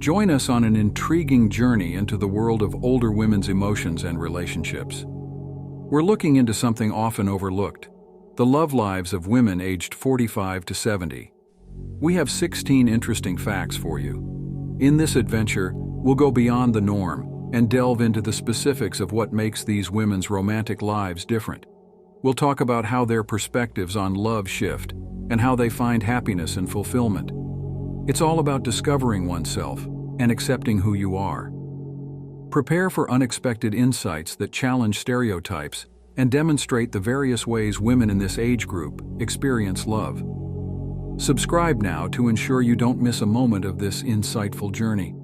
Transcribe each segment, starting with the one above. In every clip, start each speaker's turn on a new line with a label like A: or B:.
A: Join us on an intriguing journey into the world of older women's emotions and relationships. We're looking into something often overlooked: the love lives of women aged 45 to 70. We have 16 interesting facts for you. In this adventure, we'll go beyond the norm and delve into the specifics of what makes these women's romantic lives different. We'll talk about how their perspectives on love shift and how they find happiness and fulfillment. It's all about discovering oneself and accepting who you are. Prepare for unexpected insights that challenge stereotypes and demonstrate the various ways women in this age group experience love. Subscribe now to ensure you don't miss a moment of this insightful journey.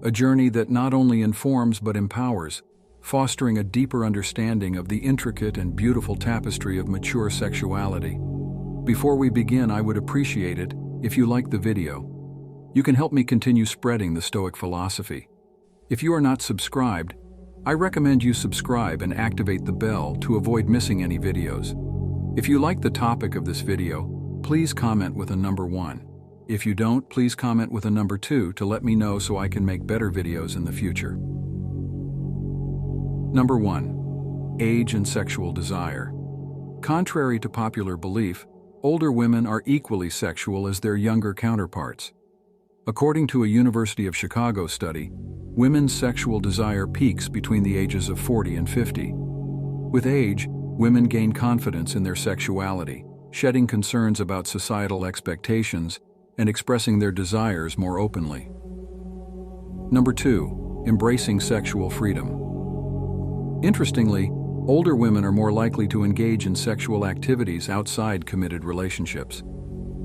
A: A journey that not only informs but empowers, fostering a deeper understanding of the intricate and beautiful tapestry of mature sexuality. Before we begin, I would appreciate it if you like the video. You can help me continue spreading the Stoic philosophy. If you are not subscribed, I recommend you subscribe and activate the bell to avoid missing any videos. If you like the topic of this video, please comment with a number 1. If you don't, please comment with a number 2 to let me know so I can make better videos in the future. Number 1. Age and sexual desire. Contrary to popular belief, older women are equally sexual as their younger counterparts. According to a University of Chicago study, women's sexual desire peaks between the ages of 40 and 50. With age, women gain confidence in their sexuality, shedding concerns about societal expectations and expressing their desires more openly. Number 2. Embracing sexual freedom. Interestingly, older women are more likely to engage in sexual activities outside committed relationships.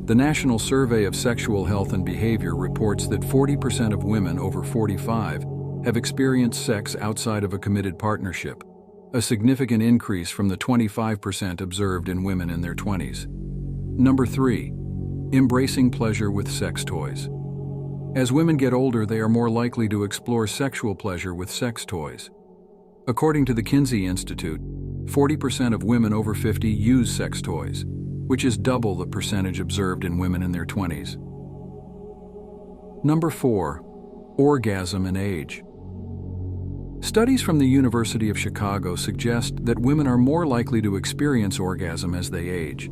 A: The National Survey of Sexual Health and Behavior reports that 40% of women over 45 have experienced sex outside of a committed partnership, a significant increase from the 25% observed in women in their 20s. Number 3. Embracing pleasure with sex toys. As women get older, they are more likely to explore sexual pleasure with sex toys. According to the Kinsey Institute, 40% of women over 50 use sex toys, which is double the percentage observed in women in their 20s. Number 4. Orgasm and age. Studies from the University of Chicago suggest that women are more likely to experience orgasm as they age.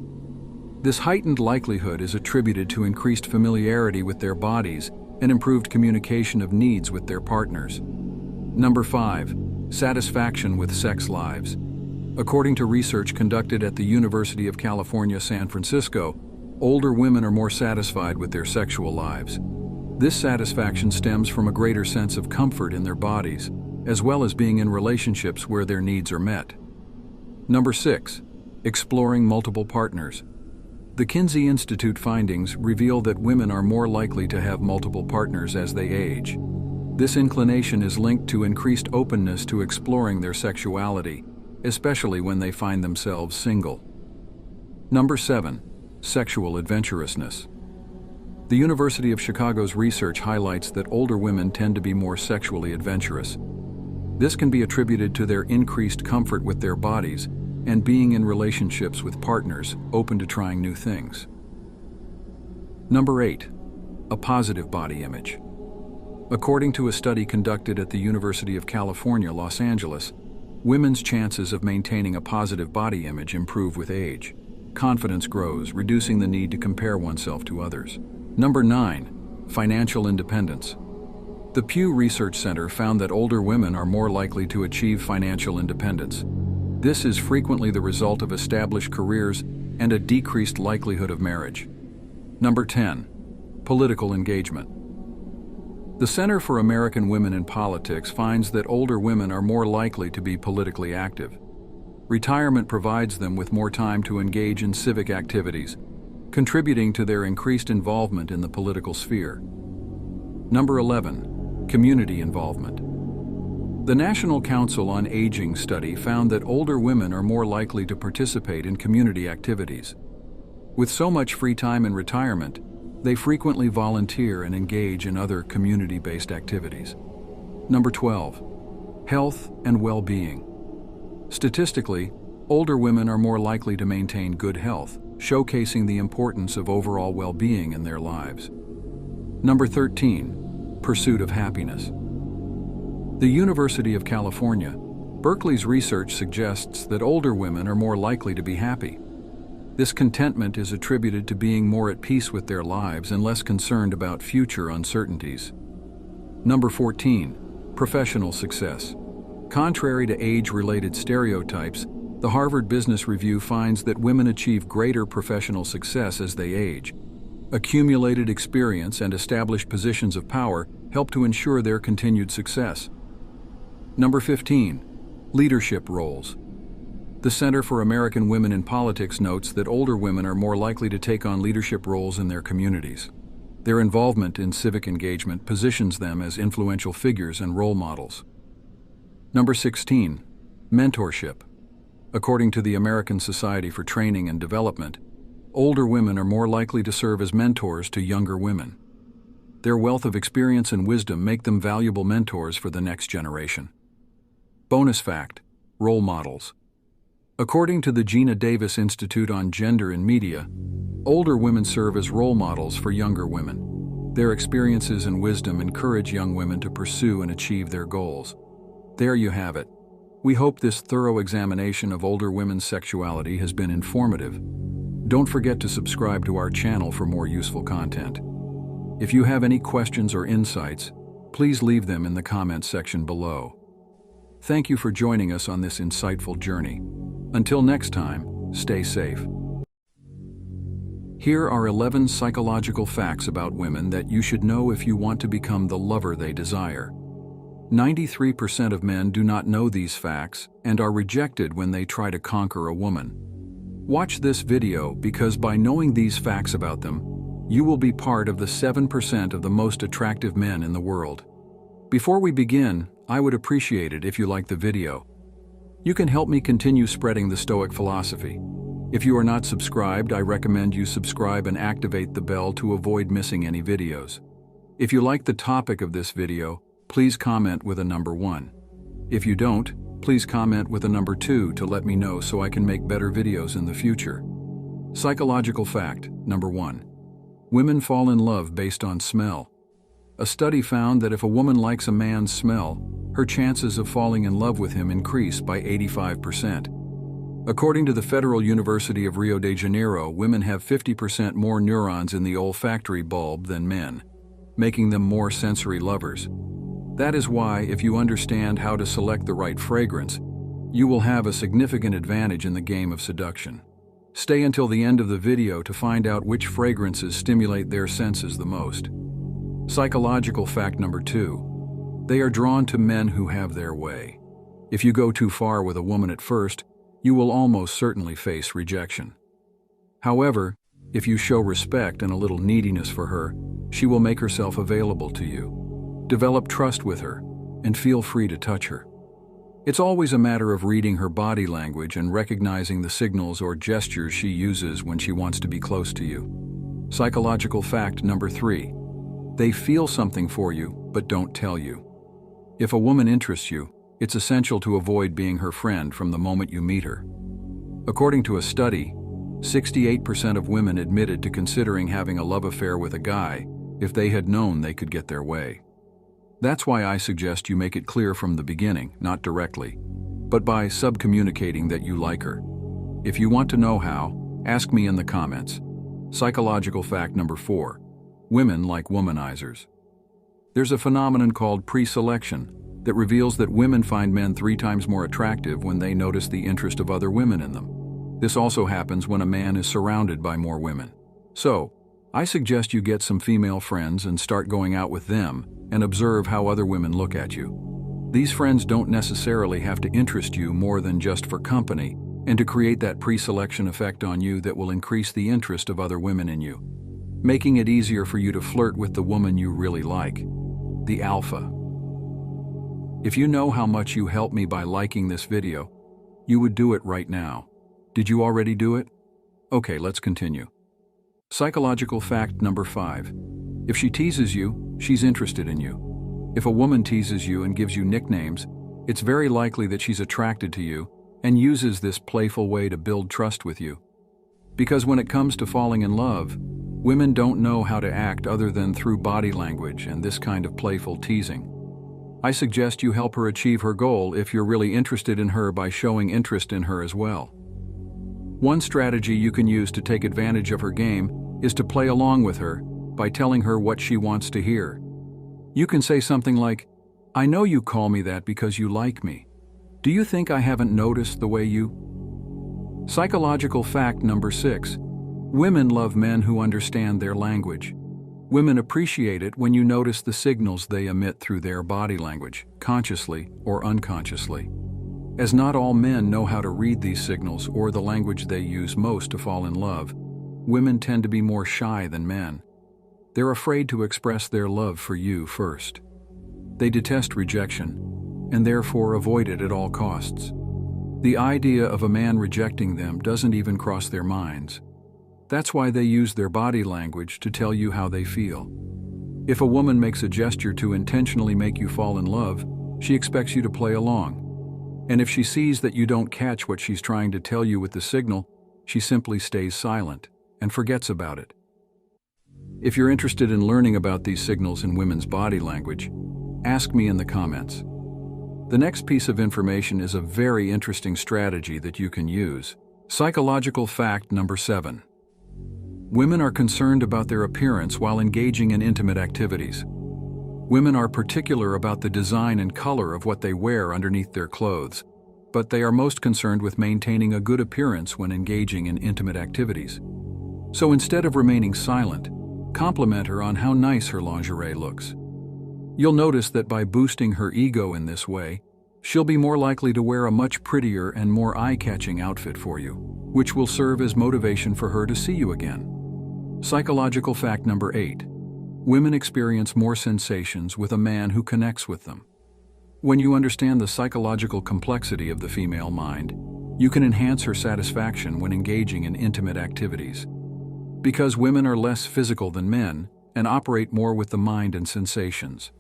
A: This heightened likelihood is attributed to increased familiarity with their bodies and improved communication of needs with their partners. Number 5. Satisfaction with sex lives. According to research conducted at the University of California, San Francisco, older women are more satisfied with their sexual lives. This satisfaction stems from a greater sense of comfort in their bodies, as well as being in relationships where their needs are met. Number 6. Exploring multiple partners. The Kinsey Institute findings reveal that women are more likely to have multiple partners as they age. This inclination is linked to increased openness to exploring their sexuality, especially when they find themselves single. Number 7. Sexual adventurousness. The University of Chicago's research highlights that older women tend to be more sexually adventurous. This can be attributed to their increased comfort with their bodies and being in relationships with partners open to trying new things. Number 8. A positive body image. According to a study conducted at the University of California, Los Angeles, women's chances of maintaining a positive body image improve with age. Confidence grows, reducing the need to compare oneself to others. Number 9. Financial independence. The Pew Research Center found that older women are more likely to achieve financial independence. This is frequently the result of established careers and a decreased likelihood of marriage. Number 10. Political engagement. The Center for American Women in Politics finds that older women are more likely to be politically active. Retirement provides them with more time to engage in civic activities, contributing to their increased involvement in the political sphere. Number 11. Community involvement. The National Council on Aging study found that older women are more likely to participate in community activities. With so much free time in retirement, they frequently volunteer and engage in other community-based activities. Number 12. Health and well-being. Statistically, older women are more likely to maintain good health, showcasing the importance of overall well-being in their lives. Number 13. Pursuit of happiness. The University of California, Berkeley's research suggests that older women are more likely to be happy. This contentment is attributed to being more at peace with their lives and less concerned about future uncertainties. Number 14. Professional success. Contrary to age-related stereotypes, the Harvard Business Review finds that women achieve greater professional success as they age. Accumulated experience and established positions of power help to ensure their continued success. Number 15. Leadership roles. The Center for American Women in Politics notes that older women are more likely to take on leadership roles in their communities. Their involvement in civic engagement positions them as influential figures and role models. Number 16. Mentorship. According to the American Society for Training and Development, older women are more likely to serve as mentors to younger women. Their wealth of experience and wisdom make them valuable mentors for the next generation. Bonus fact: role models. According to the Gina Davis Institute on Gender in Media, older women serve as role models for younger women. Their experiences and wisdom encourage young women to pursue and achieve their goals. There you have it. We hope this thorough examination of older women's sexuality has been informative. Don't forget to subscribe to our channel for more useful content. If you have any questions or insights, please leave them in the comments section below. Thank you for joining us on this insightful journey. Until next time, stay safe. Here are 11 psychological facts about women that you should know if you want to become the lover they desire. 93% of men do not know these facts and are rejected when they try to conquer a woman. Watch this video because by knowing these facts about them, you will be part of the 7% of the most attractive men in the world. Before we begin, I would appreciate it if you like the video. You can help me continue spreading the Stoic philosophy. If you are not subscribed, I recommend you subscribe and activate the bell to avoid missing any videos. If you like the topic of this video, please comment with a number 1. If you don't, please comment with a number 2 to let me know so I can make better videos in the future. Psychological fact number 1. Women fall in love based on smell. A study found that if a woman likes a man's smell, her chances of falling in love with him increase by 85%. According to the Federal University of Rio de Janeiro, women have 50% more neurons in the olfactory bulb than men, making them more sensory lovers. That is why, if you understand how to select the right fragrance, you will have a significant advantage in the game of seduction. Stay until the end of the video to find out which fragrances stimulate their senses the most. Psychological fact number 2. They are drawn to men who have their way. If you go too far with a woman at first, you will almost certainly face rejection. However, if you show respect and a little neediness for her, she will make herself available to you. Develop trust with her, and feel free to touch her. It's always a matter of reading her body language and recognizing the signals or gestures she uses when she wants to be close to you. Psychological fact number 3. They feel something for you, but don't tell you. If a woman interests you, it's essential to avoid being her friend from the moment you meet her. According to a study, 68% of women admitted to considering having a love affair with a guy if they had known they could get their way. That's why I suggest you make it clear from the beginning, not directly, but by subcommunicating that you like her. If you want to know how, ask me in the comments. Psychological fact number 4. Women like womanizers. There's a phenomenon called pre-selection that reveals that women find men 3 times more attractive when they notice the interest of other women in them. This also happens when a man is surrounded by more women. So, I suggest you get some female friends and start going out with them and observe how other women look at you. These friends don't necessarily have to interest you more than just for company and to create that pre-selection effect on you that will increase the interest of other women in you, making it easier for you to flirt with the woman you really like, the alpha. If you know how much you helped me by liking this video, you would do it right now. Did you already do it? Okay, let's continue. Psychological fact number 5. If she teases you, she's interested in you. If a woman teases you and gives you nicknames, it's very likely that she's attracted to you and uses this playful way to build trust with you. Because when it comes to falling in love, Women don't know how to act other than through body language and this kind of playful teasing. I suggest you help her achieve her goal if you're really interested in her by showing interest in her as well. One strategy you can use to take advantage of her game is to play along with her by telling her what she wants to hear. You can say something like, "I know you call me that because you like me. Do you think I haven't noticed the way you?" Psychological fact number 6. Women love men who understand their language. Women appreciate it when you notice the signals they emit through their body language, consciously or unconsciously. As not all men know how to read these signals or the language they use most to fall in love, women tend to be more shy than men. They're afraid to express their love for you first. They detest rejection, and therefore avoid it at all costs. The idea of a man rejecting them doesn't even cross their minds. That's why they use their body language to tell you how they feel. If a woman makes a gesture to intentionally make you fall in love, she expects you to play along. And if she sees that you don't catch what she's trying to tell you with the signal, she simply stays silent and forgets about it. If you're interested in learning about these signals in women's body language, ask me in the comments. The next piece of information is a very interesting strategy that you can use. Psychological fact number 7. Women are concerned about their appearance while engaging in intimate activities. Women are particular about the design and color of what they wear underneath their clothes, but they are most concerned with maintaining a good appearance when engaging in intimate activities. So instead of remaining silent, compliment her on how nice her lingerie looks. You'll notice that by boosting her ego in this way, she'll be more likely to wear a much prettier and more eye-catching outfit for you, which will serve as motivation for her to see you again. Psychological fact number 8. Women experience more sensations with a man who connects with them. When you understand the psychological complexity of the female mind, you can enhance her satisfaction when engaging in intimate activities. Because women are less physical than men and operate more with the mind and sensations.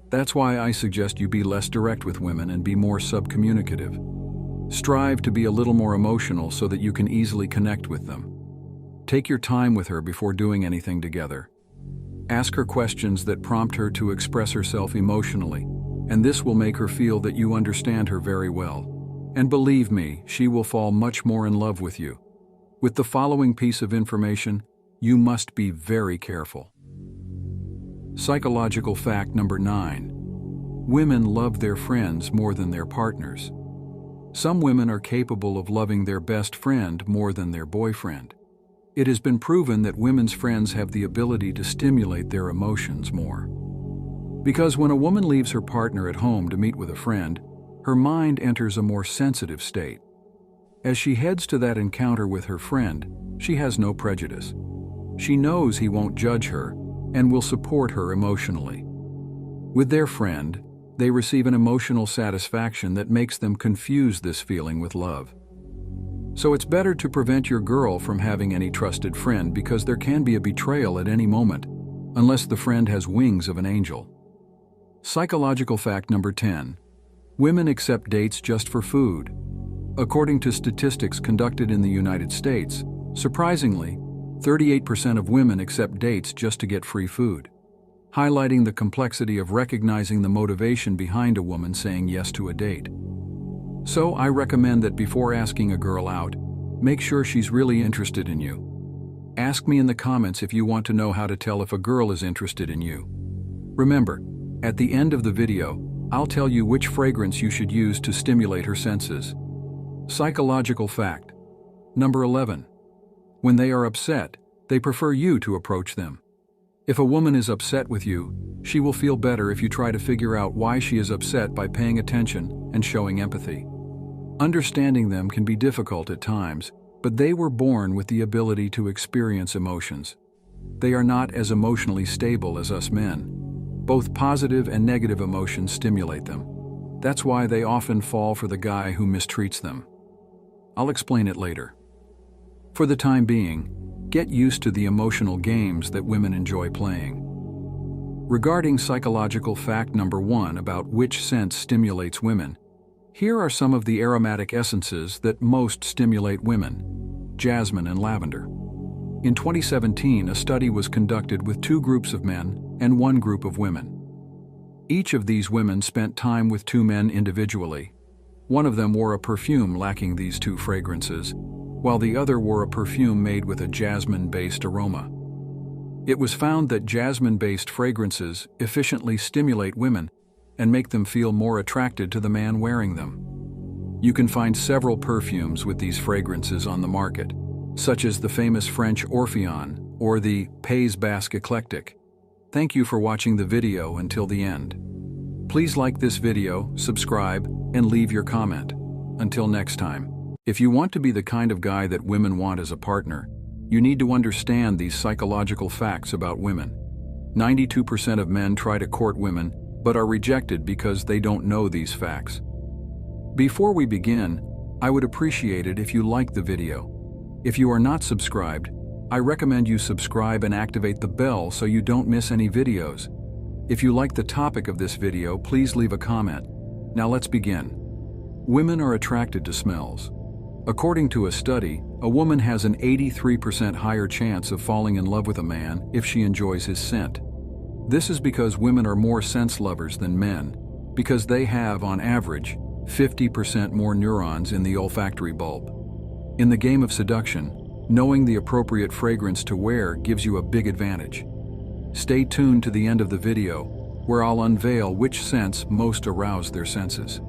A: That's why I suggest you be less direct with women and be more subcommunicative. Strive to be a little more emotional so that you can easily connect with them. Take your time with her before doing anything together. Ask her questions that prompt her to express herself emotionally, and this will make her feel that you understand her very well. And believe me, she will fall much more in love with you. With the following piece of information, you must be very careful. Psychological fact number 9. Women love their friends more than their partners. Some women are capable of loving their best friend more than their boyfriend. It has been proven that women's friends have the ability to stimulate their emotions more. Because when a woman leaves her partner at home to meet with a friend, her mind enters a more sensitive state. As she heads to that encounter with her friend, she has no prejudice. She knows he won't judge her and will support her emotionally. With their friend, they receive an emotional satisfaction that makes them confuse this feeling with love. So it's better to prevent your girl from having any trusted friend because there can be a betrayal at any moment, unless the friend has wings of an angel. Psychological fact number 10. Women accept dates just for food. According to statistics conducted in the United States, surprisingly, 38% of women accept dates just to get free food, highlighting the complexity of recognizing the motivation behind a woman saying yes to a date. So I recommend that before asking a girl out, make sure she's really interested in you. Ask me in the comments if you want to know how to tell if a girl is interested in you. Remember, at the end of the video, I'll tell you which fragrance you should use to stimulate her senses. Psychological fact number 11. When they are upset, they prefer you to approach them. If a woman is upset with you, she will feel better if you try to figure out why she is upset by paying attention and showing empathy. Understanding them can be difficult at times, but they were born with the ability to experience emotions. They are not as emotionally stable as us men. Both positive and negative emotions stimulate them. That's why they often fall for the guy who mistreats them. I'll explain it later. For the time being, get used to the emotional games that women enjoy playing. Regarding psychological fact number 1 about which scent stimulates women, here are some of the aromatic essences that most stimulate women: jasmine and lavender. In 2017, a study was conducted with 2 groups of men and 1 group of women. Each of these women spent time with 2 men individually. One of them wore a perfume lacking these 2 fragrances, while the other wore a perfume made with a jasmine-based aroma. It was found that jasmine-based fragrances efficiently stimulate women and make them feel more attracted to the man wearing them. You can find several perfumes with these fragrances on the market, such as the famous French Orpheon or the Pays Basque Eclectic. Thank you for watching the video until the end. Please like this video, subscribe, and leave your comment. Until next time. If you want to be the kind of guy that women want as a partner, you need to understand these psychological facts about women. 92% of men try to court women, but are rejected because they don't know these facts. Before we begin, I would appreciate it if you liked the video. If you are not subscribed, I recommend you subscribe and activate the bell so you don't miss any videos. If you like the topic of this video, please leave a comment. Now let's begin. Women are attracted to smells. According to a study, a woman has an 83% higher chance of falling in love with a man if she enjoys his scent. This is because women are more sense lovers than men, because they have, on average, 50% more neurons in the olfactory bulb. In the game of seduction, knowing the appropriate fragrance to wear gives you a big advantage. Stay tuned to the end of the video, where I'll unveil which scents most arouse their senses.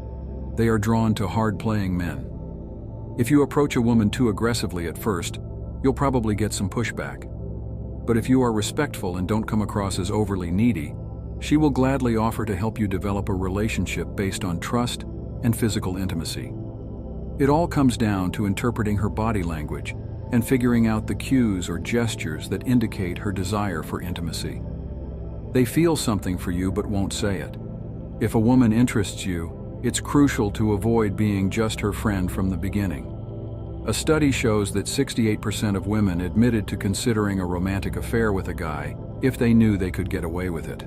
A: They are drawn to hard-playing men. If you approach a woman too aggressively at first, you'll probably get some pushback. But if you are respectful and don't come across as overly needy, she will gladly offer to help you develop a relationship based on trust and physical intimacy. It all comes down to interpreting her body language and figuring out the cues or gestures that indicate her desire for intimacy. They feel something for you but won't say it. If a woman interests you, it's crucial to avoid being just her friend from the beginning. A study shows that 68% of women admitted to considering a romantic affair with a guy if they knew they could get away with it.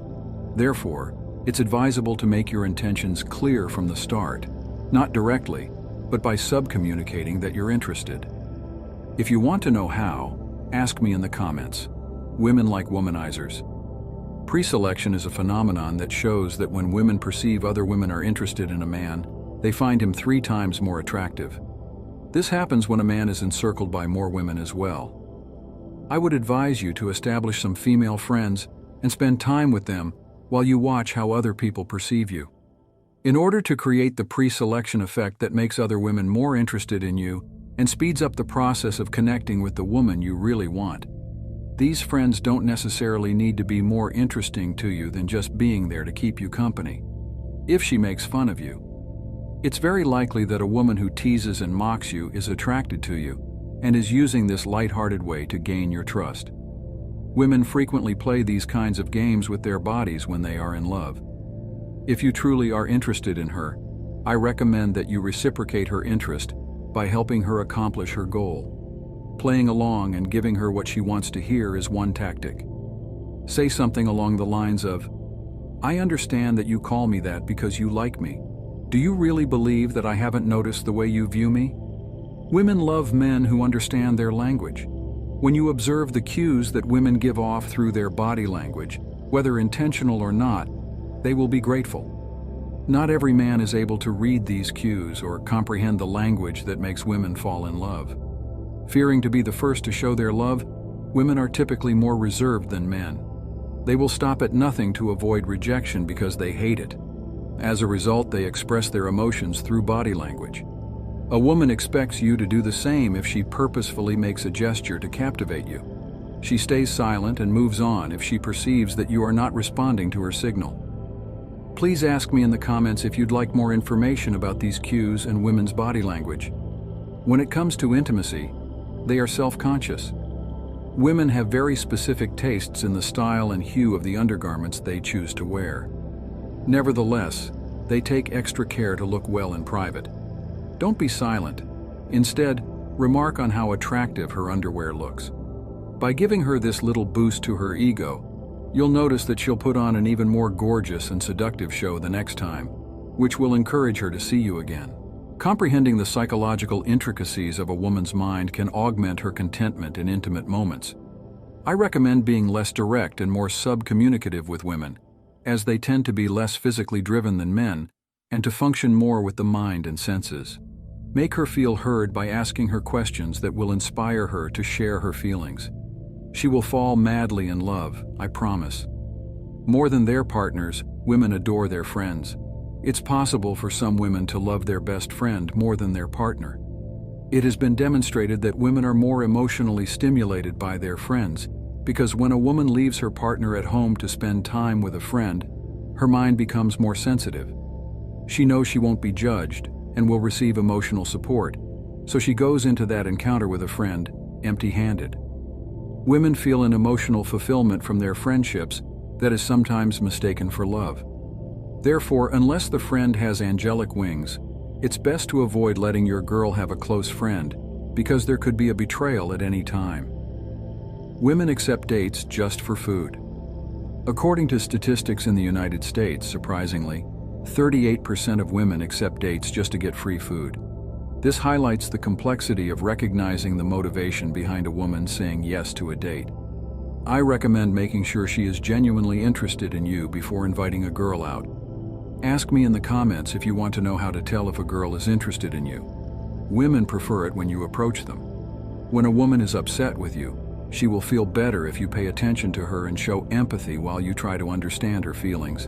A: Therefore, it's advisable to make your intentions clear from the start, not directly, but by sub-communicating that you're interested. If you want to know how, ask me in the comments. Women like womanizers. Preselection is a phenomenon that shows that when women perceive other women are interested in a man, they find him 3 times more attractive. This happens when a man is encircled by more women as well. I would advise you to establish some female friends and spend time with them while you watch how other people perceive you. In order to create the pre-selection effect that makes other women more interested in you and speeds up the process of connecting with the woman you really want, these friends don't necessarily need to be more interesting to you than just being there to keep you company. If she makes fun of you, it's very likely that a woman who teases and mocks you is attracted to you and is using this light-hearted way to gain your trust. Women frequently play these kinds of games with their bodies when they are in love. If you truly are interested in her, I recommend that you reciprocate her interest by helping her accomplish her goal. Playing along and giving her what she wants to hear is one tactic. Say something along the lines of, "I understand that you call me that because you like me. Do you really believe that I haven't noticed the way you view me?" Women love men who understand their language. When you observe the cues that women give off through their body language, whether intentional or not, they will be grateful. Not every man is able to read these cues or comprehend the language that makes women fall in love. Fearing to be the first to show their love, women are typically more reserved than men. They will stop at nothing to avoid rejection because they hate it. As a result, they express their emotions through body language. A woman expects you to do the same if she purposefully makes a gesture to captivate you. She stays silent and moves on if she perceives that you are not responding to her signal. Please ask me in the comments if you'd like more information about these cues and women's body language. When it comes to intimacy, they are self-conscious. Women have very specific tastes in the style and hue of the undergarments they choose to wear. Nevertheless, they take extra care to look well in private. Don't be silent. Instead, remark on how attractive her underwear looks. By giving her this little boost to her ego, you'll notice that she'll put on an even more gorgeous and seductive show the next time, which will encourage her to see you again. Comprehending the psychological intricacies of a woman's mind can augment her contentment in intimate moments. I recommend being less direct and more sub-communicative with women, as they tend to be less physically driven than men, and to function more with the mind and senses. Make her feel heard by asking her questions that will inspire her to share her feelings. She will fall madly in love, I promise. More than their partners, women adore their friends. It's possible for some women to love their best friend more than their partner. It has been demonstrated that women are more emotionally stimulated by their friends, because when a woman leaves her partner at home to spend time with a friend, her mind becomes more sensitive. She knows she won't be judged and will receive emotional support, so she goes into that encounter with a friend empty-handed. Women feel an emotional fulfillment from their friendships that is sometimes mistaken for love. Therefore, unless the friend has angelic wings, it's best to avoid letting your girl have a close friend, because there could be a betrayal at any time. Women accept dates just for food. According to statistics in the United States, surprisingly, 38% of women accept dates just to get free food. This highlights the complexity of recognizing the motivation behind a woman saying yes to a date. I recommend making sure she is genuinely interested in you before inviting a girl out. Ask me in the comments if you want to know how to tell if a girl is interested in you. Women prefer it when you approach them. When a woman is upset with you, she will feel better if you pay attention to her and show empathy while you try to understand her feelings.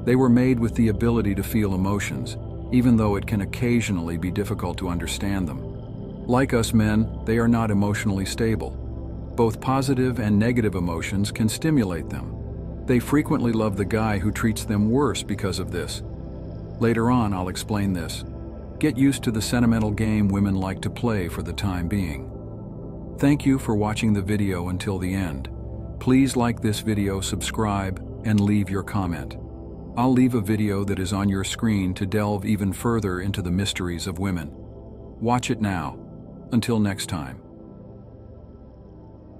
A: They were made with the ability to feel emotions, even though it can occasionally be difficult to understand them. Like us men, they are not emotionally stable. Both positive and negative emotions can stimulate them. They frequently love the guy who treats them worse because of this. Later on, I'll explain this. Get used to the sentimental game women like to play for the time being. Thank you for watching the video until the end. Please like this video, subscribe, and leave your comment. I'll leave a video that is on your screen to delve even further into the mysteries of women. Watch it now. Until next time.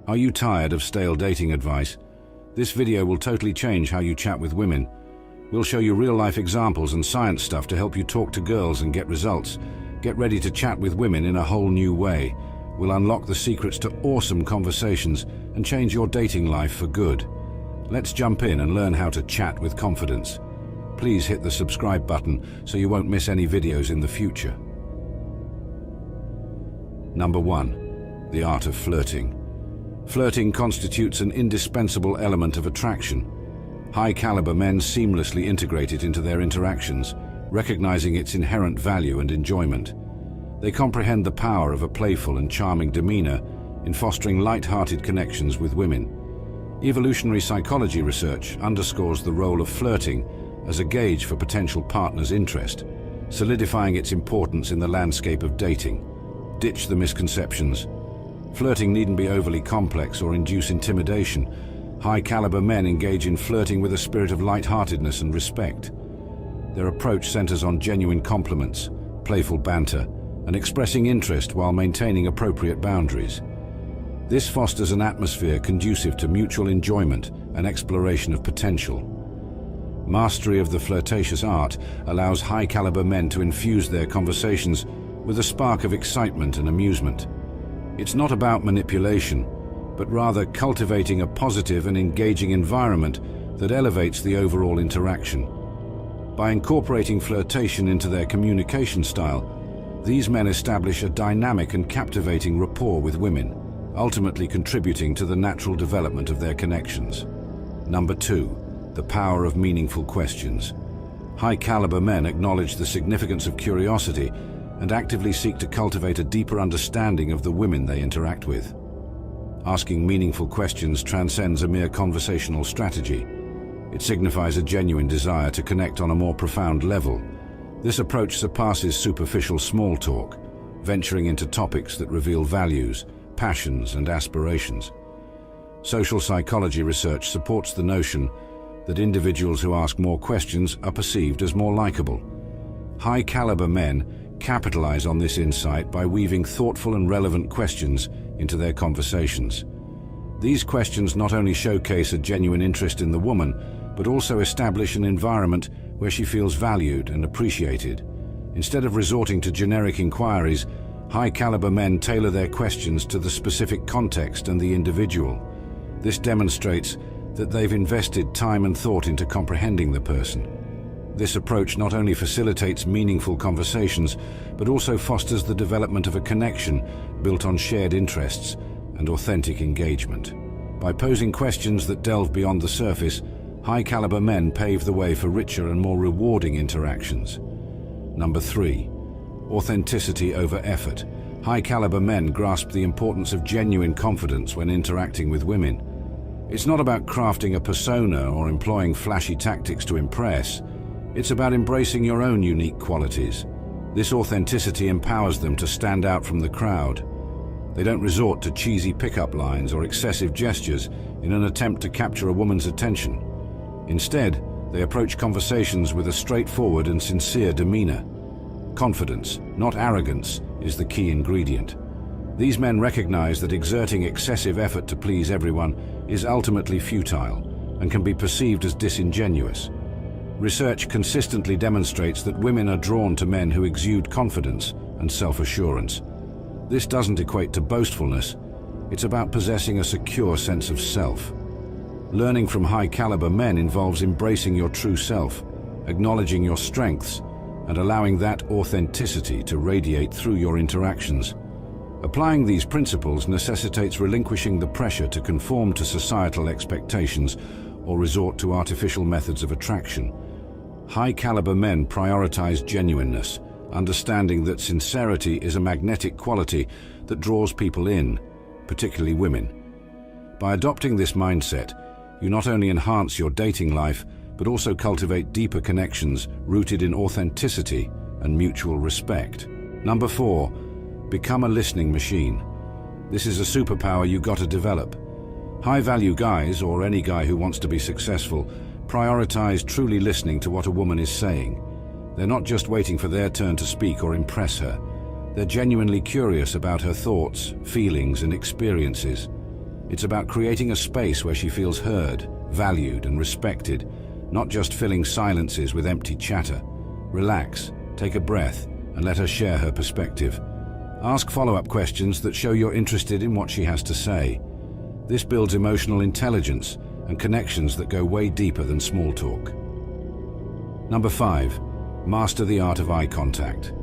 B: Are you tired of stale dating advice? This video will totally change how you chat with women. We'll show you real-life examples and science stuff to help you talk to girls and get results. Get ready to chat with women in a whole new way. We'll unlock the secrets to awesome conversations and change your dating life for good. Let's jump in and learn how to chat with confidence. Please hit the subscribe button so you won't miss any videos in the future. Number 1. The art of flirting. Flirting constitutes an indispensable element of attraction. High-caliber men seamlessly integrate it into their interactions, recognizing its inherent value and enjoyment. They comprehend the power of a playful and charming demeanor in fostering light-hearted connections with women. Evolutionary psychology research underscores the role of flirting as a gauge for potential partners' interest, solidifying its importance in the landscape of dating. Ditch the misconceptions. Flirting needn't be overly complex or induce intimidation. High-caliber men engage in flirting with a spirit of lightheartedness and respect. Their approach centers on genuine compliments, playful banter, and expressing interest while maintaining appropriate boundaries. This fosters an atmosphere conducive to mutual enjoyment and exploration of potential. Mastery of the flirtatious art allows high-caliber men to infuse their conversations with a spark of excitement and amusement. It's not about manipulation, but rather cultivating a positive and engaging environment that elevates the overall interaction. By incorporating flirtation into their communication style, these men establish a dynamic and captivating rapport with women, ultimately contributing to the natural development of their connections. Number 2. The power of meaningful questions. High-caliber men acknowledge the significance of curiosity and actively seek to cultivate a deeper understanding of the women they interact with. Asking meaningful questions transcends a mere conversational strategy. It signifies a genuine desire to connect on a more profound level. This approach surpasses superficial small talk, venturing into topics that reveal values, passions, and aspirations. Social psychology research supports the notion that individuals who ask more questions are perceived as more likable. High-caliber men capitalize on this insight by weaving thoughtful and relevant questions into their conversations. These questions not only showcase a genuine interest in the woman, but also establish an environment where she feels valued and appreciated. Instead of resorting to generic inquiries, high-caliber men tailor their questions to the specific context and the individual. This demonstrates that they've invested time and thought into comprehending the person. This approach not only facilitates meaningful conversations, but also fosters the development of a connection built on shared interests and authentic engagement. By posing questions that delve beyond the surface, high-caliber men pave the way for richer and more rewarding interactions. Number 3. Authenticity over effort. High-caliber men grasp the importance of genuine confidence when interacting with women. It's not about crafting a persona or employing flashy tactics to impress. It's about embracing your own unique qualities. This authenticity empowers them to stand out from the crowd. They don't resort to cheesy pickup lines or excessive gestures in an attempt to capture a woman's attention. Instead, they approach conversations with a straightforward and sincere demeanor. Confidence, not arrogance, is the key ingredient. These men recognize that exerting excessive effort to please everyone is ultimately futile and can be perceived as disingenuous. Research consistently demonstrates that women are drawn to men who exude confidence and self-assurance. This doesn't equate to boastfulness. It's about possessing a secure sense of self. Learning from high-caliber men involves embracing your true self, acknowledging your strengths, and allowing that authenticity to radiate through your interactions. Applying these principles necessitates relinquishing the pressure to conform to societal expectations or resort to artificial methods of attraction. High-caliber men prioritize genuineness, understanding that sincerity is a magnetic quality that draws people in, particularly women. By adopting this mindset, you not only enhance your dating life, but also cultivate deeper connections rooted in authenticity and mutual respect. Number 4, become a listening machine. This is a superpower you got to develop. High-value guys, or any guy who wants to be successful, prioritize truly listening to what a woman is saying. They're not just waiting for their turn to speak or impress her. They're genuinely curious about her thoughts, feelings, and experiences. It's about creating a space where she feels heard, valued, and respected, not just filling silences with empty chatter. Relax, take a breath, and let her share her perspective. Ask follow-up questions that show you're interested in what she has to say. This builds emotional intelligence and connections that go way deeper than small talk. Number 5, master the art of eye contact.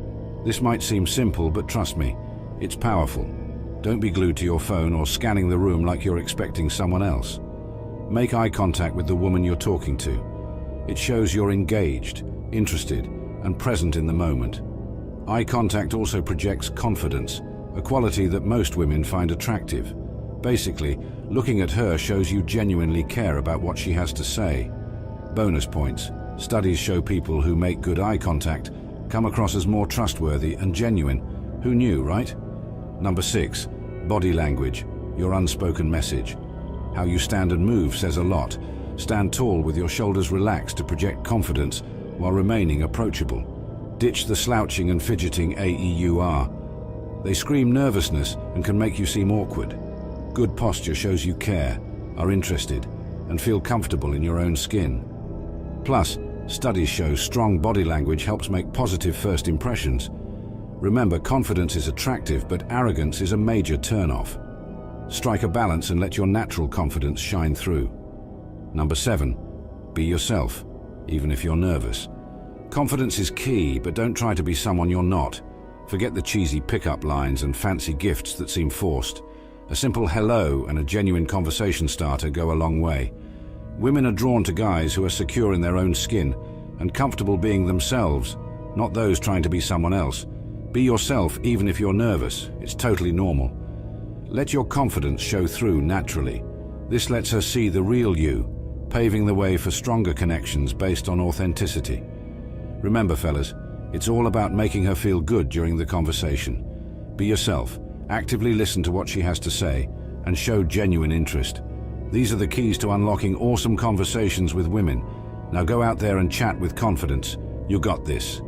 B: This might seem simple, but trust me, it's powerful. Don't be glued to your phone or scanning the room like you're expecting someone else. Make eye contact with the woman you're talking to. It shows you're engaged, interested, and present in the moment. Eye contact also projects confidence, a quality that most women find attractive. Basically, looking at her shows you genuinely care about what she has to say. Bonus points. Studies show people who make good eye contact come across as more trustworthy and genuine. Who knew, right? Number 6, body language, your unspoken message. How you stand and move says a lot. Stand tall with your shoulders relaxed to project confidence while remaining approachable. Ditch the slouching and fidgeting AEUR. They scream nervousness and can make you seem awkward. Good posture shows you care, are interested, and feel comfortable in your own skin. Plus, studies show strong body language helps make positive first impressions. Remember, confidence is attractive, but arrogance is a major turn-off. Strike a balance and let your natural confidence shine through. Number 7, be yourself, even if you're nervous. Confidence is key, but don't try to be someone you're not. Forget the cheesy pickup lines and fancy gifts that seem forced. A simple hello and a genuine conversation starter go a long way. Women are drawn to guys who are secure in their own skin and comfortable being themselves, not those trying to be someone else. Be yourself even if you're nervous. It's totally normal. Let your confidence show through naturally. This lets her see the real you, paving the way for stronger connections based on authenticity. Remember, fellas, it's all about making her feel good during the conversation. Be yourself, actively listen to what she has to say, and show genuine interest. These are the keys to unlocking awesome conversations with women. Now go out there and chat with confidence. You got this.